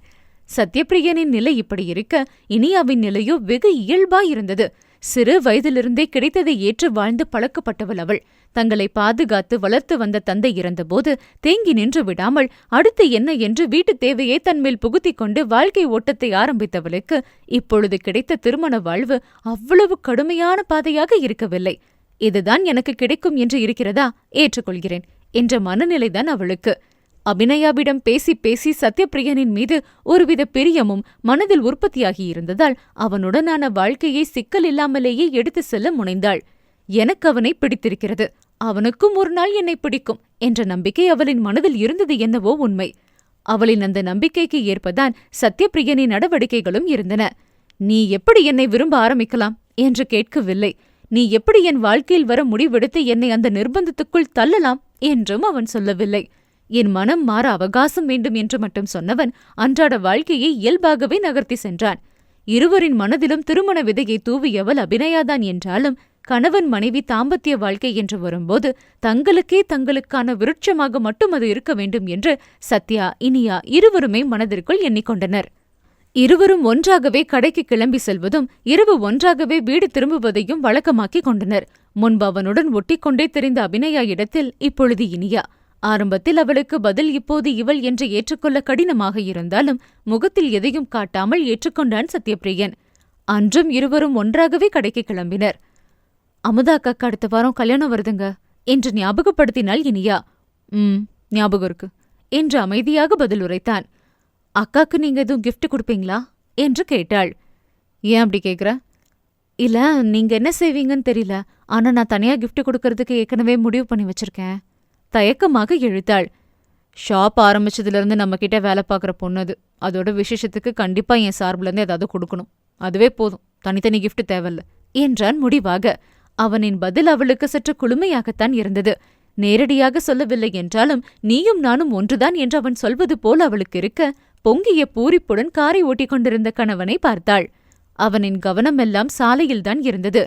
Speaker 2: சத்யப்பிரியனின் நிலை இப்படி இருக்க இனியாவின் நிலையோ வெகு இயல்பாயிருந்தது. சிறு வயதிலிருந்தே கிடைத்ததை ஏற்று வாழ்ந்து பழக்கப்பட்டவள் அவள். தங்களை பாதுகாத்து வளர்த்து வந்த தந்தை இறந்தபோது தேங்கி நின்று விடாமல் அடுத்து என்ன என்று வீட்டுத் தேவையை தன்மேல் புகுத்திக் கொண்டு வாழ்க்கை ஓட்டத்தை ஆரம்பித்தவளுக்கு இப்பொழுது கிடைத்த திருமண வாழ்வு அவ்வளவு கடுமையான பாதையாக இருக்கவில்லை. இதுதான் எனக்கு கிடைக்கும் என்று இருக்கிறதா, ஏற்றுக்கொள்கிறேன் என்ற மனநிலைதான் அவளுக்கு. அபிநயாவிடம் பேசி பேசி சத்யப்பிரியனின் மீது ஒருவித பிரியமும் மனதில் உற்பத்தியாகியிருந்ததால் அவனுடனான வாழ்க்கையை சிக்கல் இல்லாமலேயே எடுத்து செல்ல முனைந்தாள். எனக்கு அவனை பிடித்திருக்கிறது, அவனுக்கும் ஒரு நாள் என்னை பிடிக்கும் என்ற நம்பிக்கை அவளின் மனதில் இருந்தது என்னவோ உண்மை. அவளின் அந்த நம்பிக்கைக்கு ஏற்பதான் சத்யப்பிரியனின் நடவடிக்கைகளும் இருந்தன. நீ எப்படி என்னை விரும்ப ஆரம்பிக்கலாம் என்று கேட்கவில்லை. நீ எப்படி என் வாழ்க்கையில் வர முடிவெடுத்து என்னை அந்த நிர்பந்தத்துக்குள் தள்ளலாம் என்றும் அவன் சொல்லவில்லை. என் மனம் மாற அவகாசம் வேண்டும் என்று மட்டும் சொன்னவன் அன்றாட வாழ்க்கையை இயல்பாகவே நகர்த்தி சென்றான். இருவரின் மனதிலும் திருமண விதையை தூவியவள் அபிநயாதான் என்றாலும் கணவன் மனைவி தாம்பத்திய வாழ்க்கை என்று வரும்போது தங்களுக்கே தங்களுக்கான விருட்சமாக மட்டும் அது இருக்க வேண்டும் என்று சத்யா, இனியா இருவருமே மனதிற்குள் எண்ணிக்கொண்டனர். இருவரும் ஒன்றாகவே கடைக்கு கிளம்பி செல்வதும் இரவு ஒன்றாகவே வீடு திரும்புவதையும் வழக்கமாக்கிக் கொண்டனர். முன்பு அவனுடன் ஒட்டிக்கொண்டே தெரிந்த அபிநயா இடத்தில் இப்பொழுது இனியா. ஆரம்பத்தில் அவளுக்கு பதில் இப்போது இவள் என்று ஏற்றுக்கொள்ள கடினமாக இருந்தாலும் முகத்தில் எதையும் காட்டாமல் ஏற்றுக்கொண்டான் சத்யப்பிரியன். அன்றும் இருவரும் ஒன்றாகவே கடைக்கு கிளம்பினர். அமுதா அக்காக்கு அடுத்த வாரம் கல்யாணம் வருதுங்க என்று ஞாபகப்படுத்தினாள் இனியா. ஞாபகம் இருக்கு என்று அமைதியாக பதில் உரைத்தான். அக்காக்கு நீங்க எதுவும் கிஃப்ட் கொடுப்பீங்களா என்று கேட்டாள். ஏன் அப்படி கேக்குற? இல்ல, நீங்க என்ன செய்வீங்கன்னு தெரியல, ஆனா நான் தனியா கிஃப்ட் கொடுக்கறதுக்கு ஏற்கனவே முடிவு பண்ணி வச்சிருக்கேன். தயக்கமாக இழுத்தாள். ஷாப் ஆரம்பிச்சதுலேருந்து நம்ம கிட்ட வேலை பார்க்குற பொண்ணு அது. அதோட விசேஷத்துக்கு கண்டிப்பா என் சார்பிலேருந்து ஏதாவது கொடுக்கணும். அதுவே போதும், தனித்தனி கிஃப்ட் தேவையில்ல என்றான் முடிவாக. அவனின் பதில் அவளுக்கு சற்று குளுமையாகத்தான் இருந்தது. நேரடியாக சொல்லவில்லை என்றாலும் நீயும் நானும் ஒன்றுதான் என்று அவன் சொல்வது போல் அவளுக்கு இருக்க பொங்கிய பூரிப்புடன் காரை ஓட்டிக் கொண்டிருந்த கணவனை பார்த்தாள். அவனின் கவனமெல்லாம் சாலையில்தான் இருந்தது.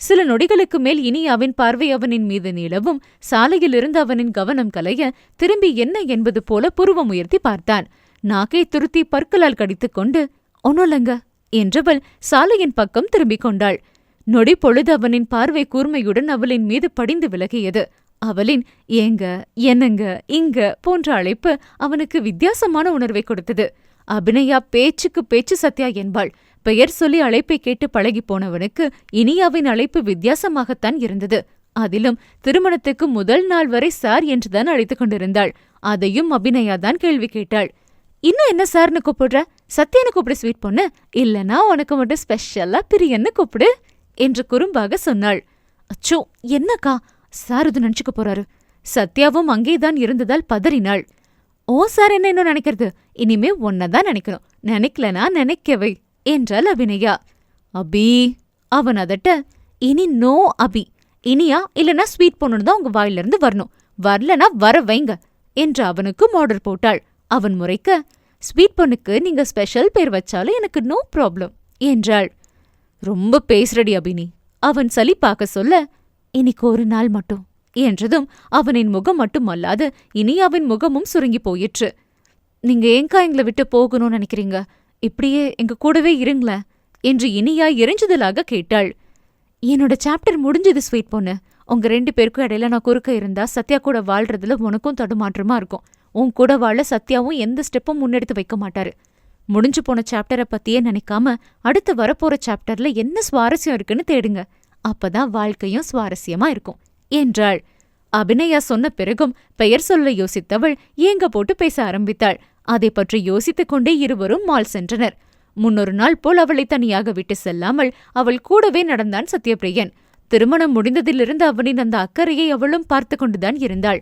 Speaker 2: சில நொடிகளுக்கு மேல் இனியாவின் பார்வை அவனின் மீது நீளவும் சாலையிலிருந்து அவனின் கவனம் கலைய திரும்பி என்ன என்பது போல புருவம் உயர்த்தி பார்த்தான். நாக்கை துருத்தி பற்களால் கடித்துக்கொண்டு ஒன்னொல்லங்க என்றவள் சாலையின் பக்கம் திரும்பிக் கொண்டாள். நொடி பொழுது அவனின் பார்வை கூர்மையுடன் அவளின் மீது படிந்து விலகியது. அவளின் ஏங்க, என்னங்க, இங்க போன்ற அழைப்பு அவனுக்கு வித்தியாசமான உணர்வை கொடுத்தது. அபிநயா பேச்சுக்கு பேச்சு சத்யா என்பாள். பெயர் சொல்லி அழைப்பை கேட்டு பழகி போனவனுக்கு இனியாவின் அழைப்பு வித்தியாசமாகத்தான் இருந்தது. அதிலும் திருமணத்துக்கு முதல் நாள் வரை சார் என்றுதான் அழைத்துக் கொண்டிருந்தாள். அதையும் அபிநயா தான் கேள்வி கேட்டாள். இன்னும் என்ன சார்னு கூப்பிடுற? சத்யான்னு கூப்பிடு ஸ்வீட் பொண்ணு, இல்லனா உனக்கு மட்டும் ஸ்பெஷலா பிரியன்னு கூப்பிடு என்று குறும்பாக சொன்னாள். அச்சோ, என்னக்கா, சார் இது நினைச்சுக்க போறாரு. சத்யாவும் அங்கேதான் இருந்ததால் பதறினாள். ஓ சார் என்ன இன்னும் நினைக்கிறது? இனிமே ஒன்னதான் நினைக்கணும், நினைக்கலனா நினைக்கவை என்றாள் அபிநயா. அபி, அவன் அதட்ட. இனி நோ அபி, இனியா இல்லனா ஸ்வீட் பொண்ணுன்னு தான் உங்க வாயிலிருந்து வரணும், வரலனா வர வைங்க என்று அவனுக்கும் ஆர்டர் போட்டாள். அவன் முறைக்க, ஸ்வீட் பொண்ணுக்கு நீங்க ஸ்பெஷல் பேர் வச்சாலும் எனக்கு நோ ப்ராப்ளம் என்றாள். ரொம்ப பேசுறடி அபினி, அவன் சலிப்பாக்க சொல்ல. இன்னைக்கு ஒரு நாள் மட்டும் என்றதும் அவனின் முகம் மட்டுமல்லாது இனியாவின் முகமும் சுருங்கி போயிற்று. நீங்க ஏங்கா எங்களை விட்டு போகணும்னு நினைக்கிறீங்க? இப்படியே எங்க கூடவே இருங்களேன் என்று இனியா எரிஞ்சுதலாக கேட்டாள். என்னோட சாப்டர் முடிஞ்சது ஸ்வீட் பொண்ணு. உங்க 2 பேருக்கும் இடையில நான் குறுக்க இருந்தா சத்யா கூட வாழ்றதுல உனக்கும் தடுமாற்றமா இருக்கும். உன் கூட வாழ சத்யாவும் எந்த ஸ்டெப்பும் முன்னெடுத்து வைக்க மாட்டாரு. முடிஞ்சு போன சாப்டரை பத்தியே நினைக்காம அடுத்து வரப்போற சாப்டர்ல என்ன சுவாரஸ்யம் இருக்குன்னு தேடுங்க, அப்பதான் வாழ்க்கையும் சுவாரஸ்யமா இருக்கும் என்றாள். அபிநயா சொன்ன பிறகும் பெயர் சொல்ல யோசித்தவள் ஏங்க போட்டு பேச ஆரம்பித்தாள். அதை பற்றி யோசித்துக் கொண்டே இருவரும் மால் சென்றனர். முன்னொரு நாள் போல் அவளை தனியாக விட்டு செல்லாமல் அவள் கூடவே நடந்தான் சத்யபிரியன். திருமணம் முடிந்ததிலிருந்து அவனின் அந்த அக்கறையை அவளும் பார்த்து கொண்டுதான் இருந்தாள்.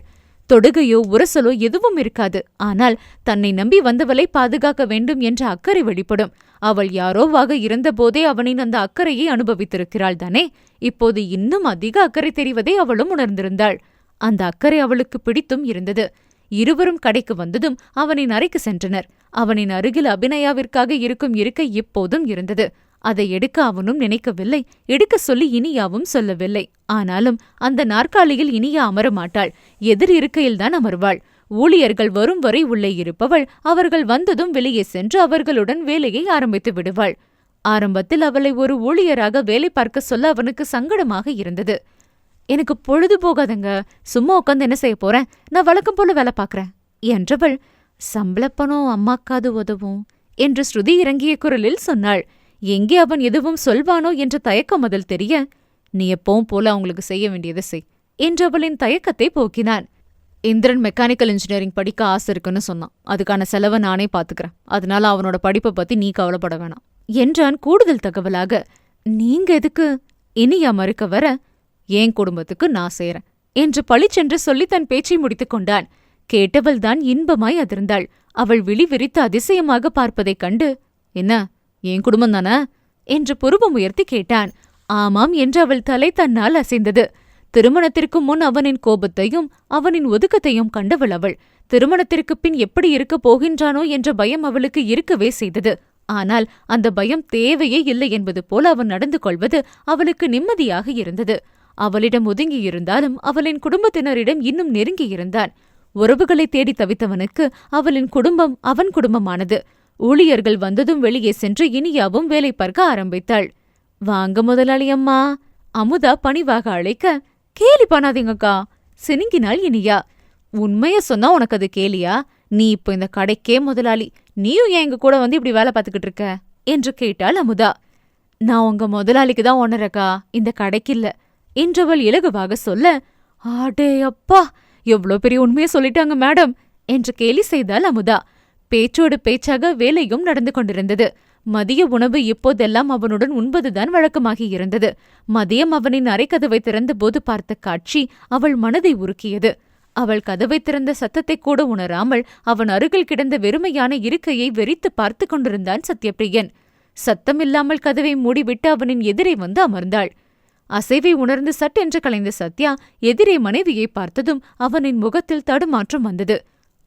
Speaker 2: தொடுகையோ உரசலோ எதுவும் இருக்காது. ஆனால் தன்னை நம்பி வந்தவளை பாதுகாக்க வேண்டும் என்ற அக்கறை வெளிப்படும். அவள் யாரோவாக இருந்தபோதே அவனின் அந்த அக்கறையை அனுபவித்திருக்கிறாள் தானே. இப்போது இன்னும் அதிக அக்கறை தெரிவதை அவளும் உணர்ந்திருந்தாள். அந்த அக்கறை அவளுக்கு பிடித்தும் இருந்தது. இருவரும் கடைக்கு வந்ததும் அவனின் அறைக்கு சென்றனர். அவனின் அருகில் அபிநயாவிற்காக இருக்கும் இருக்கை இப்போதும் இருந்தது. அதை எடுக்க அவனும் நினைக்கவில்லை, எடுக்க சொல்லி இனியாவும் சொல்லவில்லை. ஆனாலும் அந்த நாற்காலியில் இனியா அமரமாட்டாள், எதிர் இருக்கையில்தான் அமர்வாள். ஊழியர்கள் வரும் வரை உள்ளே இருப்பவள் அவர்கள் வந்ததும் வெளியே சென்று அவர்களுடன் வேலையை ஆரம்பித்து விடுவாள். ஆரம்பத்தில் அவளை ஒரு ஊழியராக வேலை பார்க்க சொல்ல அவனுக்கு சங்கடமாக இருந்தது. எனக்கு பொழுது போகாதங்க, சும்மா உட்காந்து என்ன செய்ய போறேன், நான் வழக்கம் போல வேலை பார்க்கறேன் என்றவள். சம்பளப்பணம் அம்மாக்காது உதவும் என்று ஸ்ருதி இறங்கிய குரலில் சொன்னாள். எங்கே அவன் எதுவும் சொல்வானோ என்ற தயக்கம் அதில் தெரிய, நீ எப்பவும் போல அவங்களுக்கு செய்ய வேண்டியதை செய் என்று அவளின் தயக்கத்தை போக்கினான். இந்திரன் மெக்கானிக்கல் இன்ஜினியரிங் படிக்க ஆசை இருக்குன்னு சொன்னான், அதுக்கான செலவை நானே பாத்துக்கிறேன், அதனால அவனோட படிப்பை பத்தி நீ கவலைப்பட வேணாம் என்றான் கூடுதல் தகவலாக. நீங்க எதுக்கு? இனியா மறுக்க வர, என் குடும்பத்துக்கு நான் செய்யறேன் என்று பளிச்சென்று சொல்லி தன் பேச்சை முடித்துக் கொண்டான். கேட்டவள்தான் இன்பமாய் அதிர்ந்தாள். அவள் விழி விரித்து அதிசயமாக பார்ப்பதைக் கண்டு, என்ன என் குடும்பம் தானே என்று புருவம் உயர்த்தி கேட்டான். ஆமாம் என்று அவள் தலை தன்னால் அசைந்தது. திருமணத்திற்கு முன் அவனின் கோபத்தையும் அவனின் ஒதுக்கத்தையும் கண்டவள் அவள். திருமணத்திற்கு பின் எப்படி இருக்கப் போகின்றானோ என்ற பயம் அவளுக்கு இருக்கவே செய்தது. ஆனால் அந்த பயம் தேவையே இல்லை என்பது போல அவன் நடந்து கொள்வது அவளுக்கு நிம்மதியாக இருந்தது. அவளிடம் ஒதுங்கியிருந்தாலும் அவளின் குடும்பத்தினரிடம் இன்னும் நெருங்கியிருந்தான். உறவுகளை தேடி தவித்தவனுக்கு அவளின் குடும்பம் அவன் குடும்பமானது. ஊழியர்கள் வந்ததும் வெளியே சென்று இனியாவும் வேலை பார்க்க ஆரம்பித்தாள். வாங்க முதலாளி அம்மா, அமுதா பணிவாக அழைக்க, கேலி பண்ணாதீங்கக்கா சினுங்கினாள் இனியா. உண்மைய சொன்னா உனக்கு அது கேலியா? நீ இப்போ இந்த கடைக்கே முதலாளி, நீயும் ஏன் எங்க கூட வந்து இப்படி வேலை பார்த்துக்கிட்டு இருக்க என்று கேட்டாள் அமுதா. நான் உங்க முதலாளிக்கு தான் ஓனரக்கா, இந்த கடைக்கில்ல என்றவள் இலகுவாக சொல்ல, ஆடே அப்பா, எவ்வளோ பெரிய உண்மையை சொல்லிட்டாங்க மேடம் என்று கேலி செய்தாள் அமுதா. பேச்சோடு பேச்சாக வேலையும் நடந்து கொண்டிருந்தது. மதிய உணவு இப்போதெல்லாம் அவனுடன் உண்பதுதான் வழக்கமாகி இருந்தது. மதியம் அவனின் அறைக்கதவை திறந்தபோது பார்த்த காட்சி அவள் மனதை உருக்கியது. அவள் கதவை திறந்த சத்தத்தை கூட உணராமல் அவன் அருகில் கிடந்த வெறுமையான இருக்கையை வெறித்து பார்த்து கொண்டிருந்தான் சத்யபிரியன். சத்தமில்லாமல் கதவை மூடிவிட்டு அவனின் எதிரே வந்து அமர்ந்தாள். அசைவை உணர்ந்து சட்டென்று கலைந்த சத்யா எதிரே மனைவியை பார்த்ததும் அவனின் முகத்தில் தடுமாற்றம் வந்தது.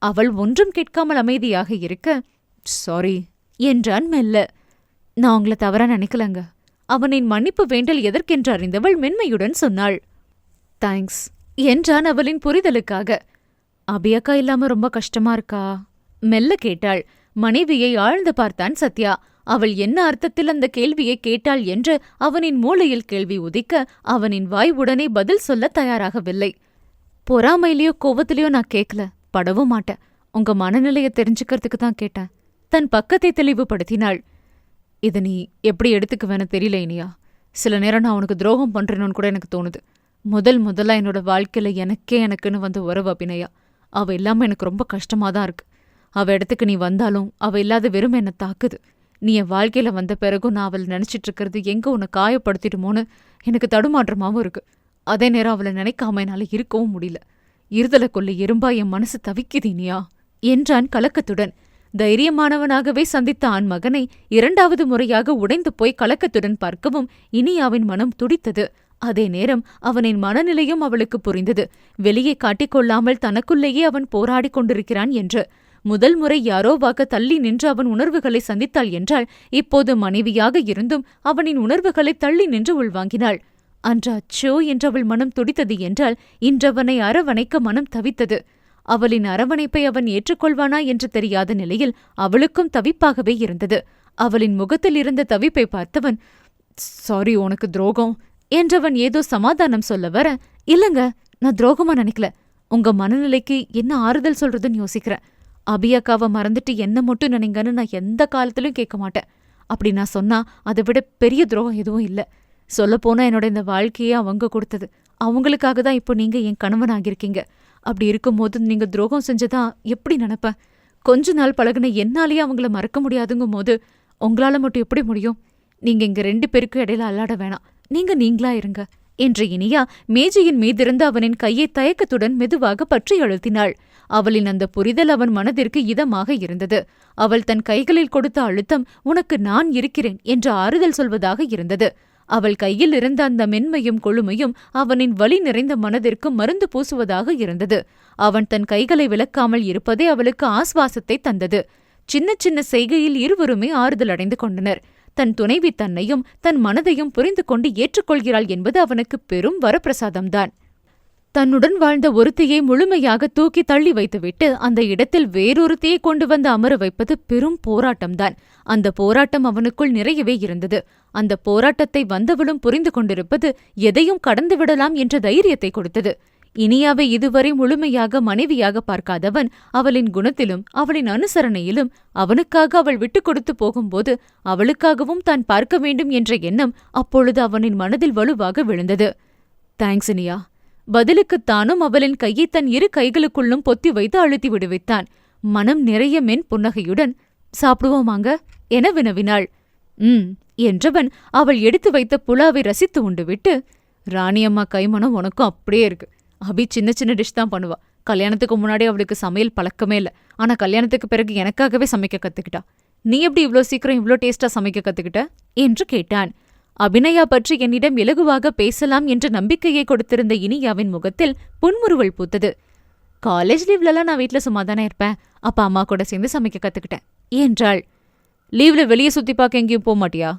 Speaker 2: அவள் ஒன்றும் கேட்காமல் அமைதியாக இருக்க, சாரி என்றான் மெல்ல. நான் உங்களை தவறா நினைக்கலங்க. அவனின் மன்னிப்பு வேண்டல் எதற்கென்று அறிந்தவள் மென்மையுடன் சொன்னாள். தேங்க்ஸ் என்றான் அவளின் புரிதலுக்காக. அபியக்கா இல்லாம ரொம்ப கஷ்டமா இருக்கா மெல்ல கேட்டாள். மனைவியை ஆழ்ந்து பார்த்தான் சத்யா. அவள் என்ன அர்த்தத்தில் அந்த கேள்வியை கேட்டாள் என்று அவனின் மூளையில் கேள்வி உதிக்க அவனின் வாய் உடனே பதில் சொல்ல தயாராகவில்லை. பொறாமையிலையோ கோவத்திலையோ நான் கேட்கல, படவும் மாட்டேன். உங்க மனநிலையை தெரிஞ்சுக்கிறதுக்கு தான் கேட்டேன். தன் பக்கத்தை தெளிவுபடுத்தினாள். இதை நீ எப்படி எடுத்துக்குவேன்னு தெரியல இனியா. சில நேரம் நான் உனக்கு துரோகம் பண்றேன்னு கூட எனக்கு தோணுது. முதலா என்னோட வாழ்க்கையில எனக்குன்னு வந்த உறவு அபிநயா. அவ இல்லாம எனக்கு ரொம்ப கஷ்டமா தான் இருக்கு. அவ இடத்துக்கு நீ வந்தாலும் அவ இல்லாத வெறும் என்ன தாக்குது. நீ என் வாழ்க்கையில வந்த பிறகும் நான் அவளை நினைச்சிட்டு இருக்கிறது எங்க உன்னை காயப்படுத்திடுமோன்னு எனக்கு தடுமாற்றமாவும் இருக்கு. அதே நேரம் அவளை நினைக்காம என்னால இருக்கவும் முடியல. இருதலை கொள்ள எறும்பா என் மனசு தவிக்குது இனியா என்றான் கலக்கத்துடன். தைரியமானவனாகவே சந்தித்த ஆண் மகனை இரண்டாவது முறையாக உடைந்து போய் கலக்கத்துடன் பார்க்கவும் இனியாவின் மனம் துடித்தது. அதே நேரம் அவனின் மனநிலையும் அவளுக்கு புரிந்தது. வெளியே காட்டிக்கொள்ளாமல் தனக்குள்ளேயே அவன் போராடி கொண்டிருக்கிறான் என்று. முதல் முறை யாரோவாக தள்ளி நின்று அவன் உணர்வுகளை சந்தித்தாள் என்றால், இப்போது மனைவியாக இருந்தும் அவனின் உணர்வுகளை தள்ளி நின்று உள்வாங்கினாள். அன்று அச்சோ என்றவள் மனம் துடித்தது என்றால், இன்றவனை அரவணைக்க மனம் தவித்தது. அவளின் அரவணைப்பை அவன் ஏற்றுக்கொள்வானா என்று தெரியாத நிலையில் அவளுக்கும் தவிப்பாகவே இருந்தது. அவளின் முகத்தில் இருந்த தவிப்பை பார்த்தவன், சாரி உனக்கு துரோகம் என்றவன் ஏதோ சமாதானம் சொல்ல வர, இல்லங்க நான் துரோகமா நினைக்கல, உங்க மனநிலைக்கு என்ன ஆறுதல் சொல்றதுன்னு யோசிக்கிறேன். அபியக்காவை மறந்துட்டு என்ன மட்டும் நினைங்கன்னு நான் எந்த காலத்திலும் கேட்க மாட்டேன். அப்படி நான் சொன்னா அதை விட பெரிய துரோகம் எதுவும் இல்ல. சொல்லப்போனா என்னோட இந்த வாழ்க்கையே அவங்க கொடுத்தது. அவங்களுக்காக தான் இப்போ நீங்க என் கணவன் ஆகியிருக்கீங்க. அப்படி இருக்கும்போது நீங்க துரோகம் செஞ்சதா எப்படி நினைப்பேன்? கொஞ்ச நாள் பழகுன என்னாலேயே அவங்கள மறக்க முடியாதுங்கும் போது உங்களால மட்டும் எப்படி முடியும்? நீங்க இங்க 2 பேருக்கும் இடையில அல்லாட வேணாம். நீங்களா இருங்க என்று இனியா மேஜையின் மீதிருந்து அவனின் கையை தயக்கத்துடன் மெதுவாக பற்றி அழுத்தினாள். அவளின் அந்த புரிதல் அவன் மனதிற்கு இதமாக இருந்தது. அவள் தன் கைகளில் கொடுத்த அழுத்தம் உனக்கு நான் இருக்கிறேன் என்று ஆறுதல் சொல்வதாக இருந்தது. அவள் கையில் இருந்த அந்த மென்மையும் கொழுமையும் அவனின் வலி நிறைந்த மனதிற்கு மருந்து பூசுவதாக இருந்தது. அவன் தன் கைகளை விலக்காமல் இருப்பதே அவளுக்கு ஆஸ்வாசத்தை தந்தது. சின்ன சின்ன செய்கையில் இருவருமே ஆறுதல் அடைந்து கொண்டனர். தன் துணைவி தன்னையும் தன் மனதையும் புரிந்து கொண்டு ஏற்றுக்கொள்கிறாள் என்பது அவனுக்கு பெரும் வரப்பிரசாதம்தான். தன்னுடன் வாழ்ந்த ஒருத்தியை முழுமையாக தூக்கி தள்ளி வைத்துவிட்டு அந்த இடத்தில் வேறொருத்தியை கொண்டு வந்து அமர வைப்பது பெரும் போராட்டம்தான். அந்த போராட்டம் அவனுக்குள் நிறையவே இருந்தது. அந்த போராட்டத்தை வந்தவளும் புரிந்து கொண்டிருப்பது எதையும் கடந்துவிடலாம் என்ற தைரியத்தை கொடுத்தது. இனியாவை இதுவரை முழுமையாக மனைவியாக பார்க்காதவன் அவளின் குணத்திலும் அவளின் அனுசரணையிலும் அவனுக்காக அவள் விட்டுக் கொடுத்து போகும்போது அவளுக்காகவும் தான் பார்க்க வேண்டும் என்ற எண்ணம் அப்பொழுது அவனின் மனதில் வலுவாக விழுந்தது. தேங்க்ஸ் இனியா. பதிலுக்குத்தானும் அவளின் கையை தன் 2 கைகளுக்குள்ளும் பொத்தி வைத்து அழுத்தி விடுவித்தான். மனம் நிறைய மென் புன்னகையுடன், சாப்பிடுவோமாங்க என வினவினாள். என்றவன் அவள் எடுத்து வைத்த புலாவை ரசித்து உண்டுவிட்டு, ராணியம்மா கைமணம் உனக்கும் அப்படியே இருக்கு. அபி சின்ன சின்ன டிஷ் தான் பண்ணுவா. கல்யாணத்துக்கு முன்னாடி அவளுக்கு சமையல் பழக்கமே இல்லை. ஆனா கல்யாணத்துக்கு பிறகு எனக்காகவே சமைக்க கத்துக்கிட்டா. நீ எப்படி இவ்ளோ சீக்கிரம் இவ்ளோ டேஸ்டா சமைக்க கத்துக்கிட்ட என்று கேட்டான். அபிநயா பற்றி என்னிடம் இலகுவாக பேசலாம் என்ற நம்பிக்கையை கொடுத்திருந்த இனியாவின் முகத்தில் புன்முறுவல் பூத்தது. காலேஜ் லீவ்லலாம் நான் வீட்ல சும்மாதானே இருப்பேன். அப்பா அம்மா கூட சேர்ந்து சமைக்க கத்துக்கிட்டேன் என்றாள். லீவ்ல வெளியே சுத்தி பார்க்க எங்கேயும் போக மாட்டியா?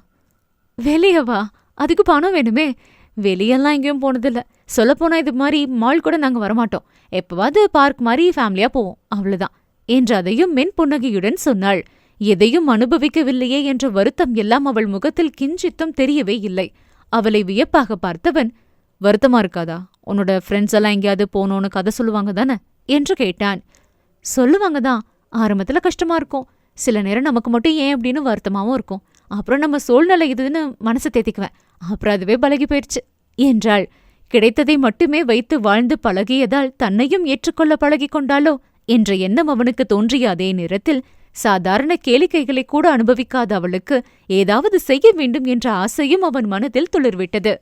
Speaker 2: வெளியவா? அதுக்கு பணம் வேணுமே. வெளியெல்லாம் எங்கேயும் போனதில்ல. சொல்லப்போனா இது மாதிரி மால் கூட நாங்க வரமாட்டோம். எப்பவாவது பார்க் மாதிரி ஃபேமிலியா போவோம், அவ்வளவுதான் என்று அதையும் மென் புன்னகையுடன் சொன்னாள். எதையும் அனுபவிக்கவில்லையே என்ற வருத்தம் எல்லாம் அவள் முகத்தில் கிஞ்சித்தும் தெரியவே இல்லை. அவளை வியப்பாக பார்த்தவன், வருத்தமா இருக்காதா? உன்னோட ஃப்ரெண்ட்ஸ் எல்லாம் எங்கேயாவது போனோன்னு கதை சொல்லுவாங்க தானே என்று கேட்டான். சொல்லுவாங்க தான். ஆரம்பத்துல கஷ்டமா இருக்கும். சில நேரம் நமக்கு மட்டும் ஏன் அப்படின்னு வருத்தமாவும் இருக்கும். அப்புறம் நம்ம சூழ்நிலை இதுன்னு மனசை தேத்திக்குவேன். அப்புறம் அதுவே பழகி போயிடுச்சு என்றாள். கிடைத்ததை மட்டுமே வைத்து வாழ்ந்து பழகியதால் தன்னையும் ஏற்றுக்கொள்ள பழகி கொண்டாளோ என்ற எண்ணம் அவனுக்கு தோன்றிய அதே நேரத்தில் சாதாரண கேளிக்கைகளை கூட அனுபவிக்காத அவளுக்கு ஏதாவது செய்ய வேண்டும் என்ற ஆசையும் அவன் மனதில் துளிர்விட்டது.